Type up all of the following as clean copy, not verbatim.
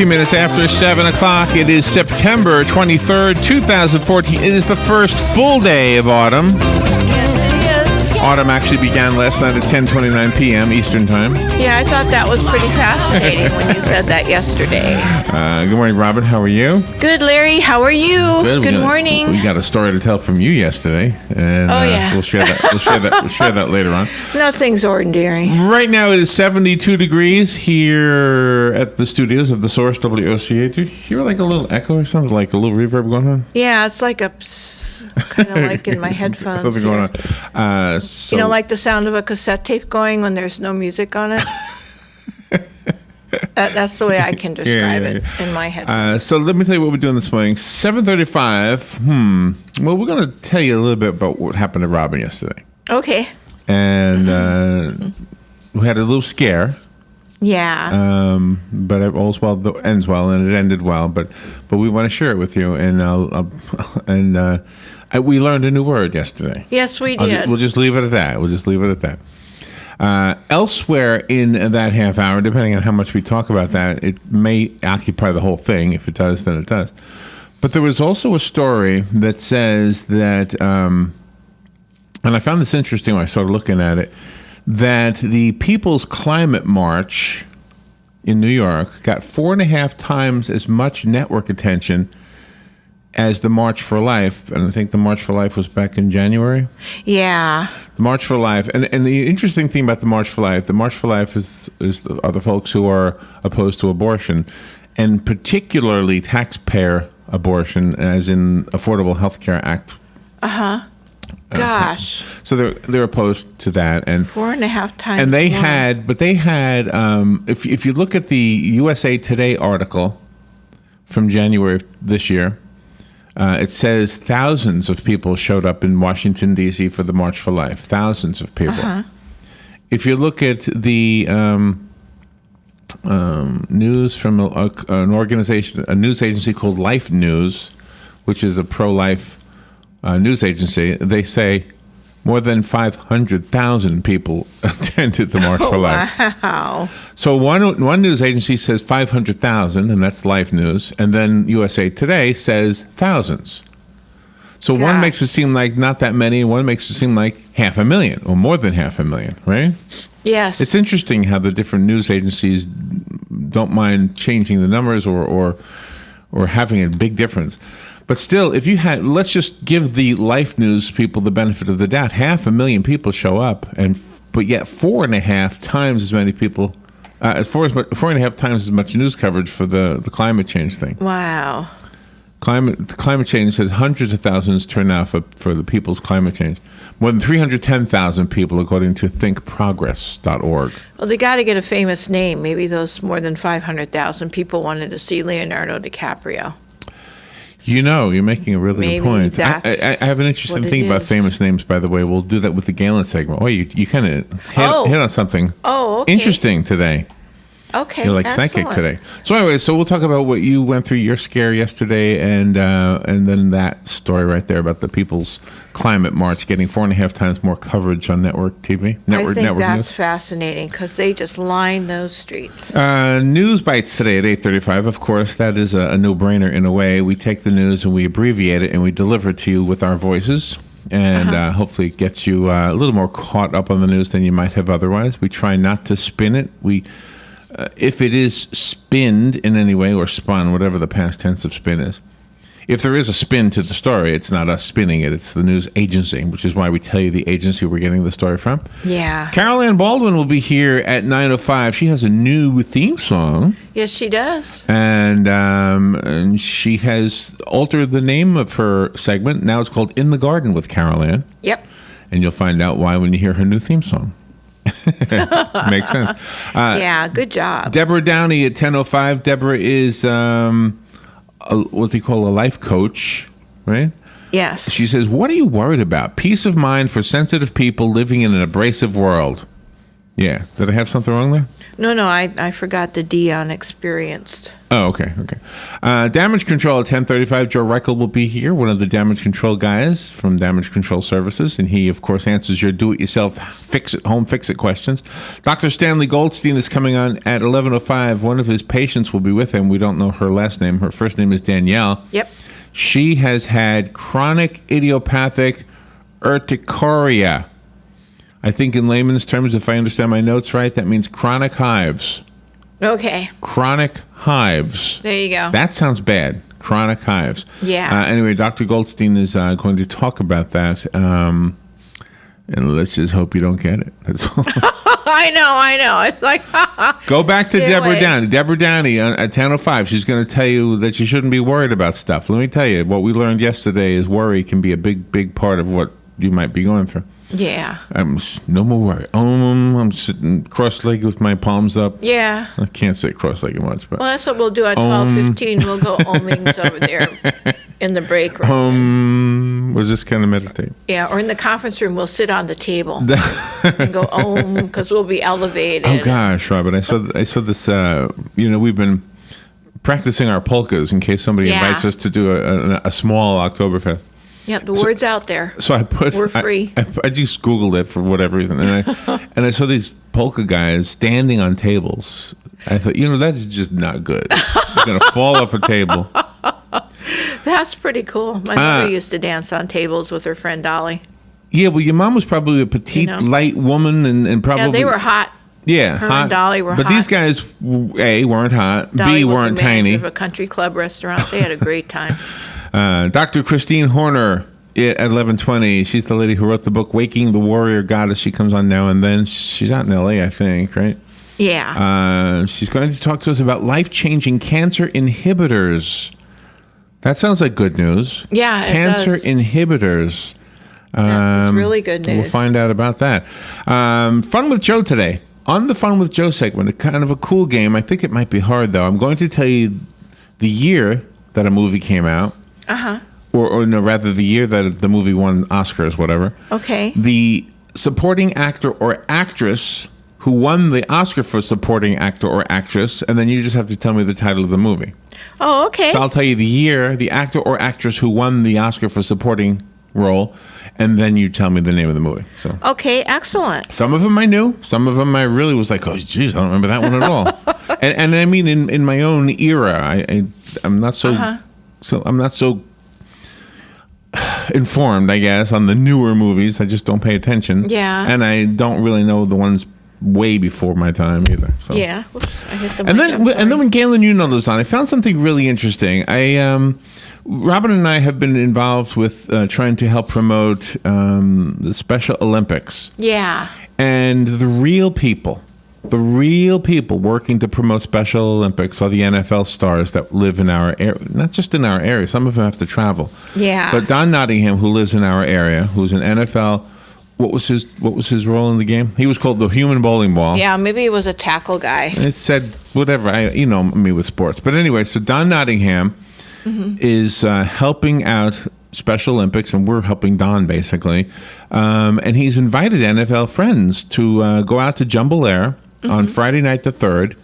few minutes after 7 o'clock. It is September 23rd, 2014. It is the first full day of autumn. Autumn actually began last night at 10:29 p.m. Eastern Time. Yeah, I thought that was pretty fascinating when you said that yesterday. Good morning, Robin. How are you? Good, Larry. How are you? Good morning. We got a story to tell from you yesterday, and yeah. we'll share that. We'll share that later on. Nothing's ordinary. Right now, it is 72 degrees here at the studios of the Source WOCA. Do you hear like a little echo or something, like a little reverb going on? Yeah, it's like a kind of like in my headphones. Something going on. You know, like the sound of a cassette tape going when there's no music on it? That's the way I can describe it in my head. So let me tell you what we're doing this morning. 7:35. Well, we're going to tell you a little bit about what happened to Robin yesterday. Okay. And we had a little scare. Yeah. But it all's well that ends well, and it ended well. But we want to share it with you, and we learned a new word yesterday. Yes, we did. We'll just leave it at that. Elsewhere in that half hour, depending on how much we talk about that, it may occupy the whole thing. If it does, then it does. But there was also a story that says that, and I found this interesting when I started looking at it, that the People's Climate March in New York got 4.5 times as much network attention as the March for Life. And I think the March for Life was back in January. Yeah. The March for Life. And the interesting thing about the March for Life are the folks who are opposed to abortion, and particularly taxpayer abortion, as in Affordable Health Care Act. Uh-huh. Gosh. So they're opposed to that, and 4.5 times. And they had, if you look at the USA Today article from January of this year, it says thousands of people showed up in Washington D.C. for the March for Life. Thousands of people. Uh-huh. If you look at the news from an organization, a news agency called Life News, which is a pro-life news agency, they say more than 500,000 people attended the March for Life. Wow. So one news agency says 500,000, and that's Life News, and then USA Today says thousands. So one makes it seem like not that many, and one makes it seem like 500,000 or more than 500,000, right? Yes. It's interesting how the different news agencies don't mind changing the numbers or having a big difference. But still, if you had, let's just give the Life News people the benefit of the doubt. 500,000 people show up, but yet 4.5 times as many people, 4.5 times as much news coverage for the climate change thing. Wow. Climate change says hundreds of thousands turn out for the people's climate change. More than 310,000 people, according to thinkprogress.org. Well, they got to get a famous name. Maybe those more than 500,000 people wanted to see Leonardo DiCaprio. You know, you're making a really good point. I have an interesting thing about famous names, by the way. We'll do that with the Galen segment. Oh, you kind of hit on something interesting today. Okay, you're like psychic today. So anyway, we'll talk about what you went through, your scare yesterday, and then that story right there about the People's Climate March getting 4.5 times more coverage on network TV. I think that's fascinating because they just line those streets. News bites today at 8:35. Of course, that is a no-brainer in a way. We take the news and we abbreviate it and we deliver it to you with our voices. And hopefully it gets you a little more caught up on the news than you might have otherwise. We try not to spin it. If it is spinned in any way, or spun, whatever the past tense of spin is, if there is a spin to the story, it's not us spinning it, it's the news agency, which is why we tell you the agency we're getting the story from. Yeah. Carol Ann Baldwin will be here at 9:05. She has a new theme song. Yes, she does. And she has altered the name of her segment. Now it's called In the Garden with Carol Ann. Yep. And you'll find out why when you hear her new theme song. Makes sense. Yeah, good job. Deborah Downey at 10:05. Deborah is what they call a life coach, right? Yes. She says, what are you worried about? Peace of mind for sensitive people living in an abrasive world. Yeah. Did I have something wrong there? No, I forgot the D on experienced. Oh, okay. Damage control at 10:35. Joe Reichel will be here, one of the damage control guys from Damage Control Services, and he, of course, answers your do-it-yourself, home fix-it questions. Dr. Stanley Goldstein is coming on at 11:05. One of his patients will be with him. We don't know her last name. Her first name is Danielle. Yep. She has had chronic idiopathic urticaria. I think in layman's terms, if I understand my notes right, that means chronic hives. Okay. Chronic hives. There you go. That sounds bad. Chronic hives. Yeah. Anyway, Dr. Goldstein is going to talk about that. And let's just hope you don't get it. That's all. I know. It's like, Go back to Stay Deborah away. Downey. Deborah Downey at 10:05. She's going to tell you that you shouldn't be worried about stuff. Let me tell you, what we learned yesterday is worry can be a big part of what you might be going through. yeah. No more worry. I'm sitting cross-legged with my palms up. Yeah. I can't say cross-legged much, but Well, that's what we'll do at 12:15. We'll go omings over there in the break room. we'll just kind of meditate. Yeah, or in the conference room, we'll sit on the table and go because we'll be elevated. Oh gosh, Robert, I saw this. We've been practicing our polkas in case somebody Yeah. invites us to do a small Oktoberfest. Yep, the word's out there. So I put We're free. I just Googled it for whatever reason, and I saw these polka guys standing on tables. I thought, that's just not good. They're gonna fall off a table. That's pretty cool. My mother used to dance on tables with her friend Dolly. Yeah, well, your mom was probably a petite, light woman, and probably Yeah, they were hot. Yeah, Her hot. and Dolly were but hot. these guys, A, weren't hot. Dolly B, was weren't the manager tiny. of a country club restaurant. They had a great time. Dr. Christine Horner at 11:20. She's the lady who wrote the book Waking the Warrior Goddess. She comes on now and then. She's out in L.A., I think, right? Yeah. She's going to talk to us about life-changing cancer inhibitors. That sounds like good news. Yeah, it Cancer does. inhibitors. It's really good news. We'll find out about that. Fun with Joe today. On the Fun with Joe segment, a kind of a cool game. I think it might be hard, though. I'm going to tell you the year that a movie came out. Uh-huh. Or no, rather the year that the movie won Oscars, whatever. Okay. The supporting actor or actress who won the Oscar for supporting actor or actress, and then you just have to tell me the title of the movie. Oh, okay. So I'll tell you the year, the actor or actress who won the Oscar for supporting role, and then you tell me the name of the movie. So Okay, excellent. some of them I knew, some of them I really was like, oh, geez, I don't remember that one at all. and I mean, in my own era, I'm not so, so I'm not so informed, I guess, on the newer movies. I just don't pay attention. Yeah. And I don't really know the ones way before my time either. So. Yeah. Whoops, I hit the And mic, then, I'm and then sorry. when Galen Unod was on, I found something really interesting. Robin and I have been involved with trying to help promote the Special Olympics, Yeah. and the real people working to promote Special Olympics are the NFL stars that live in our area, not just in our area. Some of them have to travel. Yeah. But Don Nottingham, who lives in our area, who's an NFL. What was his role in the game? He was called the human bowling ball. Yeah, maybe it was a tackle guy. It said whatever. You know me with sports. But anyway, so Don Nottingham is helping out Special Olympics, and we're helping Don basically. And he's invited NFL friends to go out to Jambalaya on Friday night the 3rd,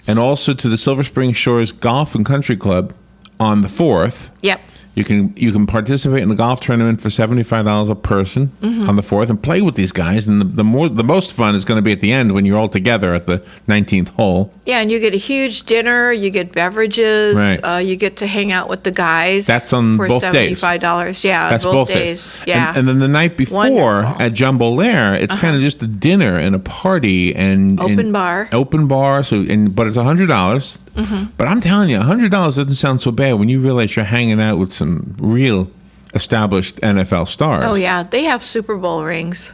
and also to the Silver Spring Shores Golf and Country Club on the 4th. Yep. You can participate in the golf tournament for $75 a person on the 4th and play with these guys. And the most fun is going to be at the end when you're all together at the 19th hole. Yeah, and you get a huge dinner, you get beverages, Right. You get to hang out with the guys. That's on for both days. $75. Yeah, That's both days. Yeah. And then the night before Wonderful. at Jambalaya, it's kind of just a dinner and a party and Open bar. Open bar. But it's $100. But I'm telling you, $100 doesn't sound so bad when you realize you're hanging out with some real established NFL stars. Oh yeah, they have Super Bowl rings.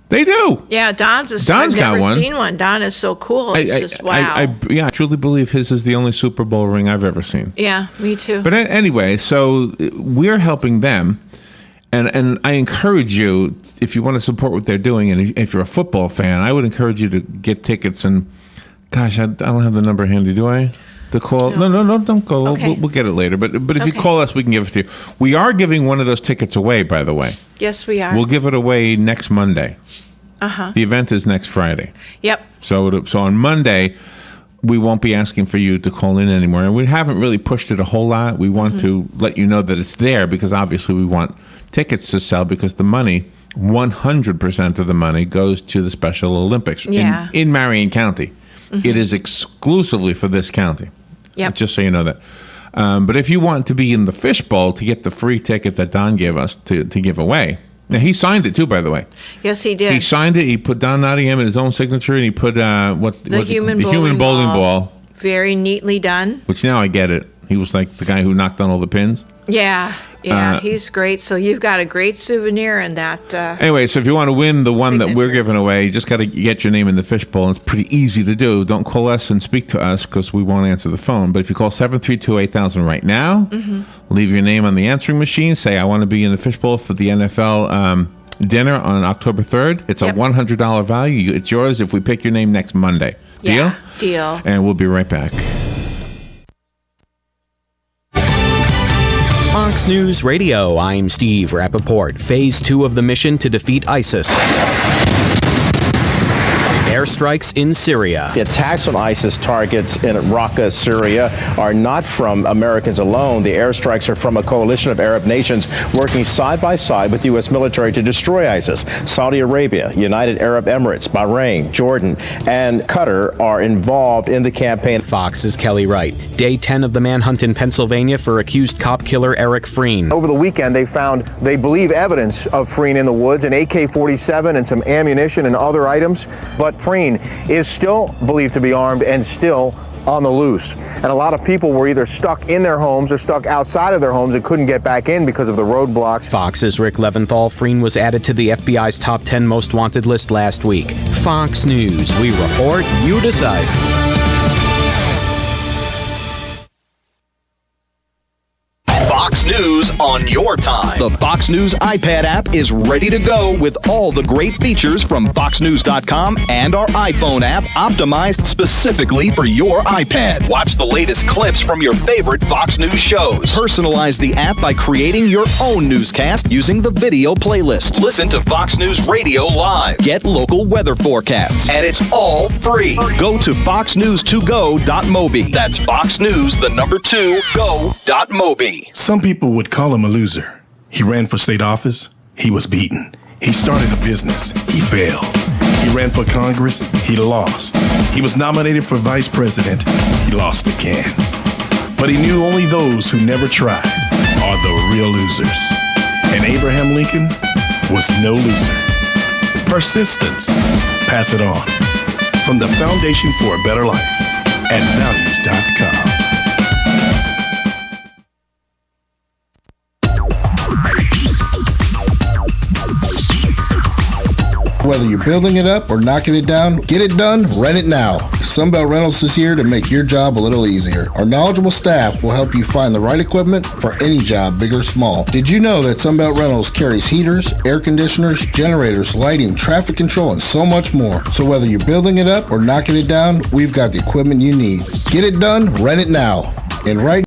They do. Yeah, Don's Don's I've got never one. seen one. Don is so cool. It's just wow. I truly believe his is the only Super Bowl ring I've ever seen. Yeah, me too. But anyway, so we're helping them, and I encourage you, if you want to support what they're doing, and if you're a football fan, I would encourage you to get tickets. And gosh, I don't have the number handy, do I? To call? No, don't go. Okay. We'll get it later. But if you Okay. call us, we can give it to you. We are giving one of those tickets away, by the way. Yes, we are. We'll give it away next Monday. The event is next Friday. Yep. So on Monday, we won't be asking for you to call in anymore. And we haven't really pushed it a whole lot. We want to let you know that it's there because obviously we want tickets to sell because the money, 100% of the money goes to the Special Olympics in Marion County. It is exclusively for this county. Yep. Just so you know that. But if you want to be in the fishbowl to get the free ticket that Don gave us to give away, now he signed it too, by the way. Yes, he did. He signed it. He put Don Nottingham in his own signature, and he put the human bowling ball. Very neatly done. Which now I get it. He was like the guy who knocked on all the pins. Yeah, he's great. So you've got a great souvenir in that. Anyway, so if you want to win the one signature that we're giving away, you just got to get your name in the fishbowl. It's pretty easy to do. Don't call us and speak to us because we won't answer the phone. But if you call 732-8000 right now, leave your name on the answering machine. Say, I want to be in the fishbowl for the NFL dinner on October 3rd. It's a $100 value. It's yours if we pick your name next Monday. Deal? Yeah, deal. And we'll be right back. Fox News Radio, I'm Steve Rappaport. Phase 2 of the mission to defeat ISIS. Airstrikes in Syria. The attacks on ISIS targets in Raqqa, Syria, are not from Americans alone. The airstrikes are from a coalition of Arab nations working side by side with U.S. military to destroy ISIS. Saudi Arabia, United Arab Emirates, Bahrain, Jordan, and Qatar are involved in the campaign. Fox's Kelly Wright. Day 10 of the manhunt in Pennsylvania for accused cop killer Eric Freen. Over the weekend, they found, they believe, evidence of Freen in the woods, an AK-47 and some ammunition and other items. But Freen is still believed to be armed and still on the loose. And a lot of people were either stuck in their homes or stuck outside of their homes and couldn't get back in because of the roadblocks. Fox's Rick Leventhal. Freen was added to the FBI's top 10 most wanted list last week. Fox News. We report, you decide. Fox News on your time. The Fox News iPad app is ready to go with all the great features from FoxNews.com and our iPhone app optimized specifically for your iPad. Watch the latest clips from your favorite Fox News shows. Personalize the app by creating your own newscast using the video playlist. Listen to Fox News Radio live. Get local weather forecasts. And it's all free. Go to foxnews2go.mobi. That's Fox News, the number 2, go.mobi. Some people would call him a loser. He ran for state office. He was beaten. He started a business. He failed. He ran for Congress. He lost. He was nominated for vice president. He lost again. But he knew only those who never tried are the real losers. And Abraham Lincoln was no loser. Persistence. Pass it on. From the Foundation for a Better Life at values.com. Whether you're building it up or knocking it down, get it done, rent it now. Sunbelt Rentals is here to make your job a little easier. Our knowledgeable staff will help you find the right equipment for any job, big or small. Did you know that Sunbelt Rentals carries heaters, air conditioners, generators, lighting, traffic control, and so much more? So whether you're building it up or knocking it down, we've got the equipment you need. Get it done, rent it now. And right